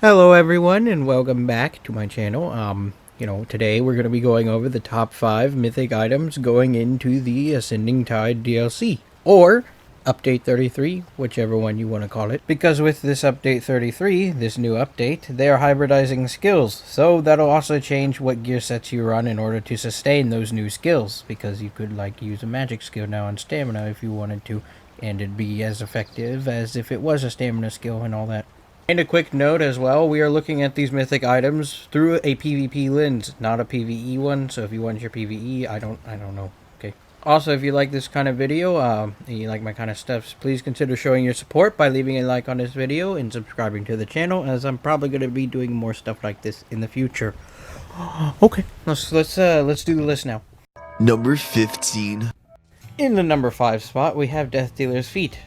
Hello everyone and welcome back to my channel. Today we're going to be going over the top 5 mythic items going into the Ascending Tide DLC. Or Update 33, whichever one you want to call it. Because with this Update 33, this new update, they are hybridizing skills. So that'll also change what gear sets you run in order to sustain those new skills. Because you could use a magic skill now on stamina if you wanted to. And it'd be as effective as if it was a stamina skill and all that. And a quick note as well, we are looking at these mythic items through a PvP lens, not a PvE one, so if you want your PvE, I don't know, okay. Also, if you like this kind of video, and you like my kind of stuff, please consider showing your support by leaving a like on this video and subscribing to the channel, as I'm probably going to be doing more stuff like this in the future. Okay, let's do the list now. Number 15. In the number 5 spot, we have Death Dealer's Fate,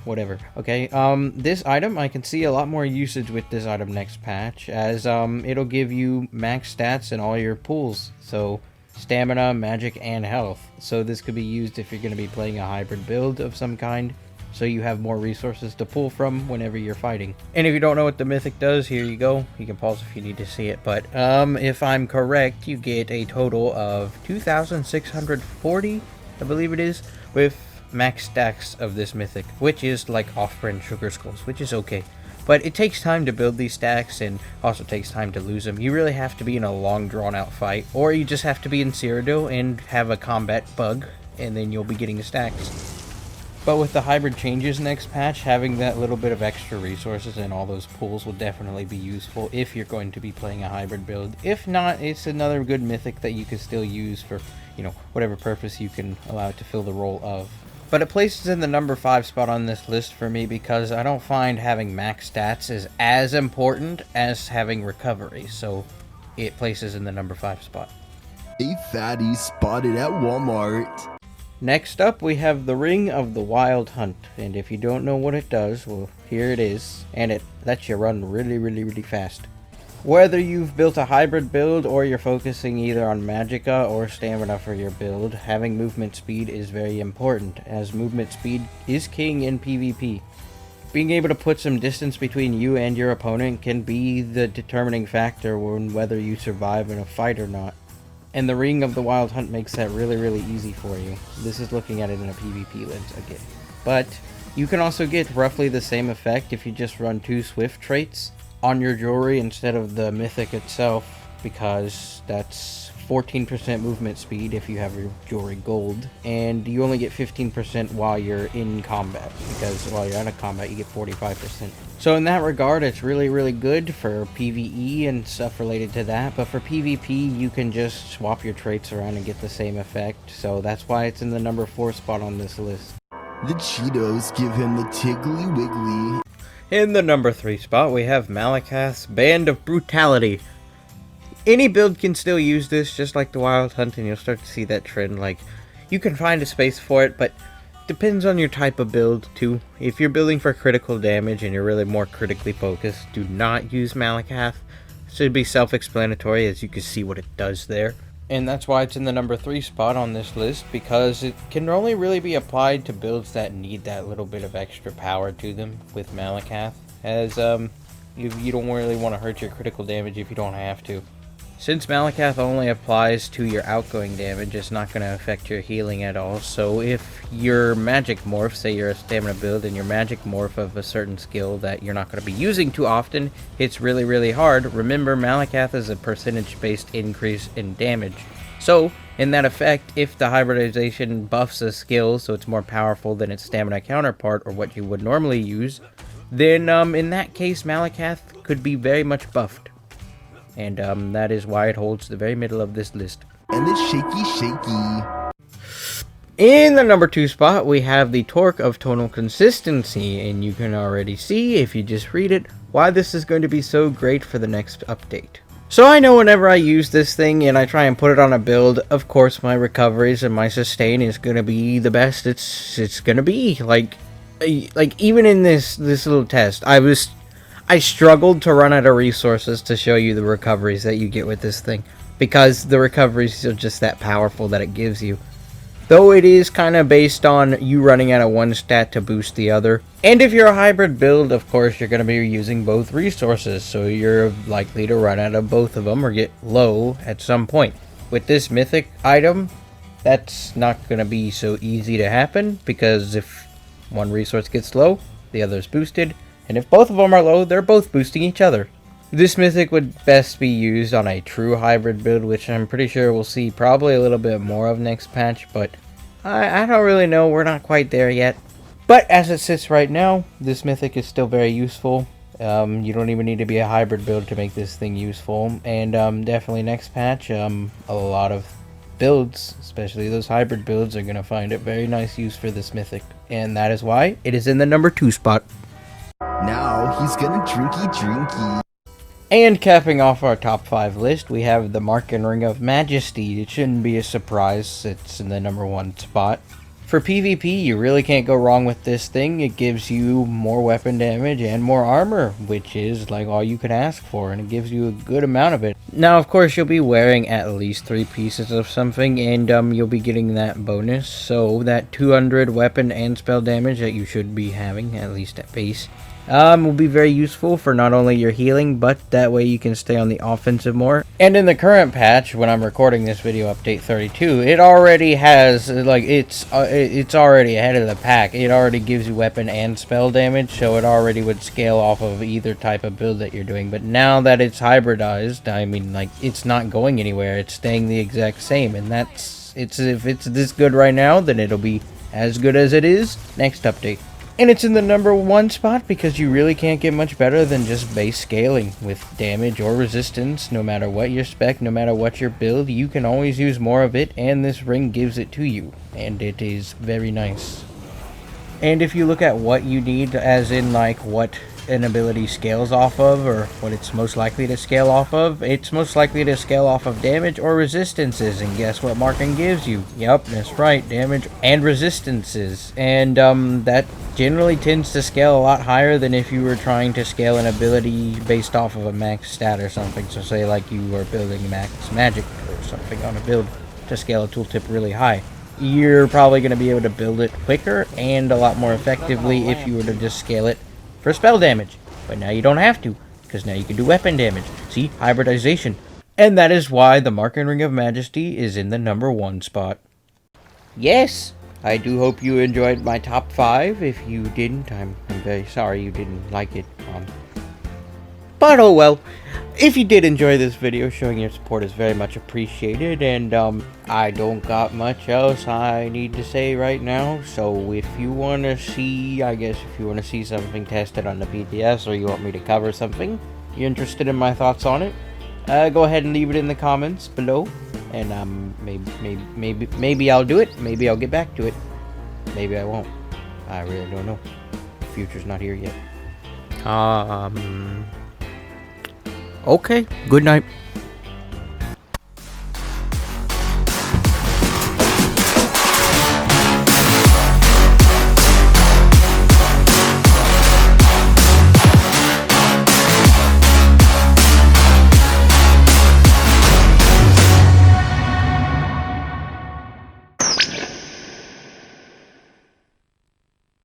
whatever, okay, this item, I can see a lot more usage with this item next patch, as, it'll give you max stats in all your pools, so, stamina, magic, and health, so this could be used if you're going to be playing a hybrid build of some kind, so you have more resources to pull from whenever you're fighting. And if you don't know what the mythic does, here you go, you can pause if you need to see it, but, if I'm correct, you get a total of 2,640, I believe it is, with max stacks of this mythic, which is like off-brand sugar skulls, which is okay. But it takes time to build these stacks and also takes time to lose them. You really have to be in a long drawn-out fight, or you just have to be in Cyrodiil and have a combat bug, and then you'll be getting stacks. But with the hybrid changes next patch, having that little bit of extra resources in all those pools will definitely be useful if you're going to be playing a hybrid build. If not, it's another good mythic that you can still use for, whatever purpose you can allow it to fill the role of. But it places in the number 5 spot on this list for me because I don't find having max stats is as important as having recovery, so it places in the number 5 spot. A fatty spotted at Walmart. Next up, we have the Ring of the Wild Hunt, and if you don't know what it does, well, here it is, and it lets you run really fast. Whether you've built a hybrid build or you're focusing either on magicka or stamina for your build, having movement speed is very important, as movement speed is king in PvP. Being able to put some distance between you and your opponent can be the determining factor on whether you survive in a fight or not. And the Ring of the Wild Hunt makes that really easy for you. This is looking at it in a PvP lens again. But you can also get roughly the same effect if you just run 2 swift traits on your jewelry instead of the mythic itself, because that's 14% movement speed if you have your jewelry gold, and you only get 15% while you're in combat, because while you're out of combat you get 45%. So in that regard, it's really good for PvE and stuff related to that, but for PvP you can just swap your traits around and get the same effect, so that's why it's in the number 4 spot on this list. The Cheetos give him the tiggly wiggly. In the number 3 spot, we have Malakath's Band of Brutality. Any build can still use this, just like the Wild Hunt, and you'll start to see that trend. You can find a space for it, but depends on your type of build, too. If you're building for critical damage and you're really more critically focused, do not use Malakath. It should be self-explanatory, as you can see what it does there. And that's why it's in the number 3 spot on this list, because it can only really be applied to builds that need that little bit of extra power to them with Malakath, as you don't really want to hurt your critical damage if you don't have to. Since Malakath only applies to your outgoing damage, it's not going to affect your healing at all, so if your magic morph, say you're a stamina build and your magic morph of a certain skill that you're not going to be using too often hits really hard, remember Malakath is a percentage-based increase in damage. So, in that effect, if the hybridization buffs a skill so it's more powerful than its stamina counterpart or what you would normally use, then in that case Malakath could be very much buffed. And that is why it holds the very middle of this list. And it's shaky. In the number 2 spot, we have the Torque of Tonal Consistency, and you can already see, if you just read it, why this is going to be so great for the next update. So I know whenever I use this thing and I try and put it on a build, of course my recoveries and my sustain is going to be the best it's going to be. Like even in this little test, I struggled to run out of resources to show you the recoveries that you get with this thing, because the recoveries are just that powerful that it gives you. though it is kind of based on you running out of one stat to boost the other. And if you're a hybrid build, of course, you're going to be using both resources, so you're likely to run out of both of them or get low at some point. With this mythic item, that's not going to be so easy to happen, because if one resource gets low, the other is boosted, and if both of them are low, they're both boosting each other. This mythic would best be used on a true hybrid build, which I'm pretty sure we'll see probably a little bit more of next patch, but I don't really know, we're not quite there yet. But as it sits right now, this mythic is still very useful. You don't even need to be a hybrid build to make this thing useful, and definitely next patch, a lot of builds, especially those hybrid builds, are going to find a very nice use for this mythic, and that is why it is in the number 2 spot. Now he's gonna drinky. And capping off our top 5 list, we have the Marking Ring of Majesty. It shouldn't be a surprise, it's in the number 1 spot. For PvP, you really can't go wrong with this thing. It gives you more weapon damage and more armor, which is like all you could ask for, and it gives you a good amount of it. Now, of course, you'll be wearing at least 3 pieces of something, and you'll be getting that bonus, so that 200 weapon and spell damage that you should be having, at least at base, will be very useful for not only your healing, but that way you can stay on the offensive more. And in the current patch, when I'm recording this video, update 32, it already has, like, it's already ahead of the pack. It already gives you weapon and spell damage, so it already would scale off of either type of build that you're doing. But now that it's hybridized, I mean, like, it's not going anywhere. It's staying the exact same, and if it's this good right now, then it'll be as good as it is next update. And it's in the number 1 spot because you really can't get much better than just base scaling with damage or resistance. No matter what your spec, no matter what your build, you can always use more of it, and this ring gives it to you, and it is very nice. And if you look at what you need, as in like what an ability scales off of, or what it's most likely to scale off of, it's most likely to scale off of damage or resistances, and guess what Marking gives you? Yep, that's right, damage and resistances. And that generally tends to scale a lot higher than if you were trying to scale an ability based off of a max stat or something. So say like you were building max magic or something on a build to scale a tooltip really high. You're probably going to be able to build it quicker and a lot more effectively if you were to just scale it for spell damage. But now you don't have to, because now you can do weapon damage. See? Hybridization. And that is why the Marking Ring of Majesty is in the number 1 spot. Yes, I do hope you enjoyed my top 5. If you didn't, I'm very sorry you didn't like it. But oh well. If you did enjoy this video, showing your support is very much appreciated, and I don't got much else I need to say right now. So if you want to see, I guess if you want to see something tested on the PTS, or you want me to cover something, you're interested in my thoughts on it, go ahead and leave it in the comments below, and maybe I'll do it, maybe I'll get back to it, maybe I won't. I really don't know. The future's not here yet. Okay, good night.